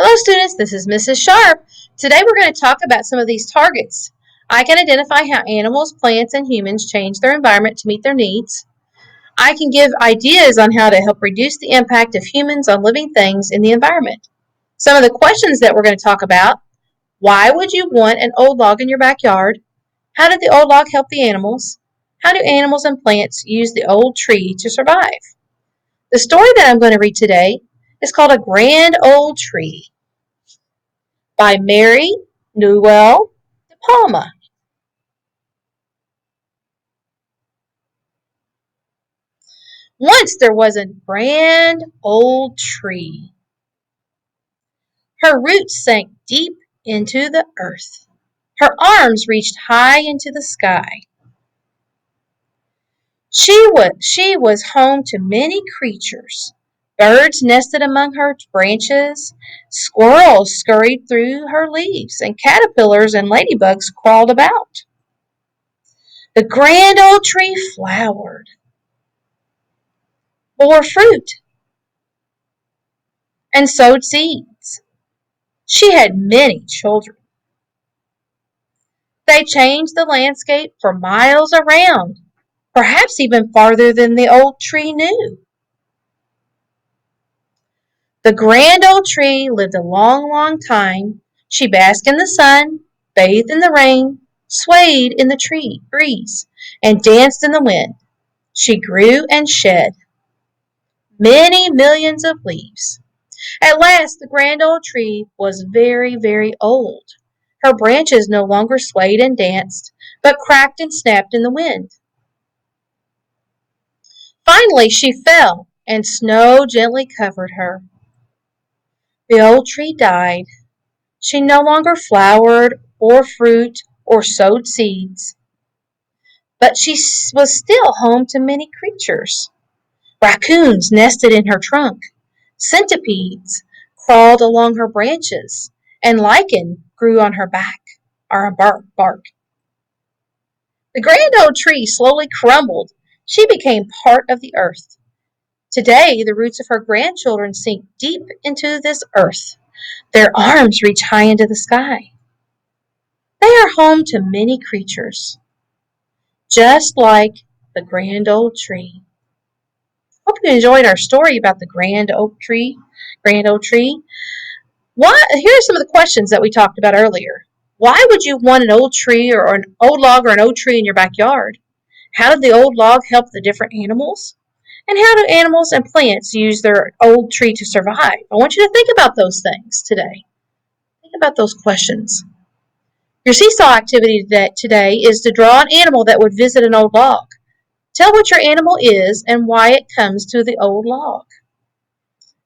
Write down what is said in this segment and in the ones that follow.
Hello students, this is Mrs. Sharp. Today we're going to talk about some of these targets. I can identify how animals, plants, and humans change their environment to meet their needs. I can give ideas on how to help reduce the impact of humans on living things in the environment. Some of the questions that we're going to talk about: why would you want an old log in your backyard? How did the old log help the animals? How do animals and plants use the old tree to survive? The story that I'm going to read today is called A Grand Old Tree by Mary Newell de Palma. Once there was a grand old tree. Her roots sank deep into the earth. Her arms reached high into the sky. She was home to many creatures. Birds nested among her branches, squirrels scurried through her leaves, and caterpillars and ladybugs crawled about. The grand old tree flowered, bore fruit, and sowed seeds. She had many children. They changed the landscape for miles around, perhaps even farther than the old tree knew. The grand old tree lived a long, long time. She basked in the sun, bathed in the rain, swayed in the breeze, and danced in the wind. She grew and shed many millions of leaves. At last the grand old tree was very, very old. Her branches no longer swayed and danced, but cracked and snapped in the wind. Finally she fell, and snow gently covered her. The old tree died. She no longer flowered, or fruit, or sowed seeds. But she was still home to many creatures. Raccoons nested in her trunk. Centipedes crawled along her branches, and lichen grew on her back, or bark. The grand old tree slowly crumbled. She became part of the earth. Today, the roots of her grandchildren sink deep into this earth. Their arms reach high into the sky. They are home to many creatures, just like the grand old tree. Hope you enjoyed our story about the grand old tree. Grand old tree. Here are some of the questions that we talked about earlier. Why would you want an old tree or an old log or an old tree in your backyard? How did the old log help the different animals? And how do animals and plants use their old tree to survive? I want you to think about those things today. Think about those questions. Your seesaw activity today is to draw an animal that would visit an old log. Tell what your animal is and why it comes to the old log.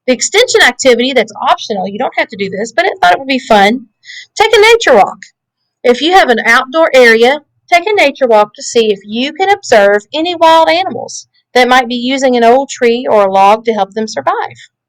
The extension activity that's optional, you don't have to do this, but I thought it would be fun. Take a nature walk. If you have an outdoor area, take a nature walk to see if you can observe any wild animals that might be using an old tree or a log to help them survive.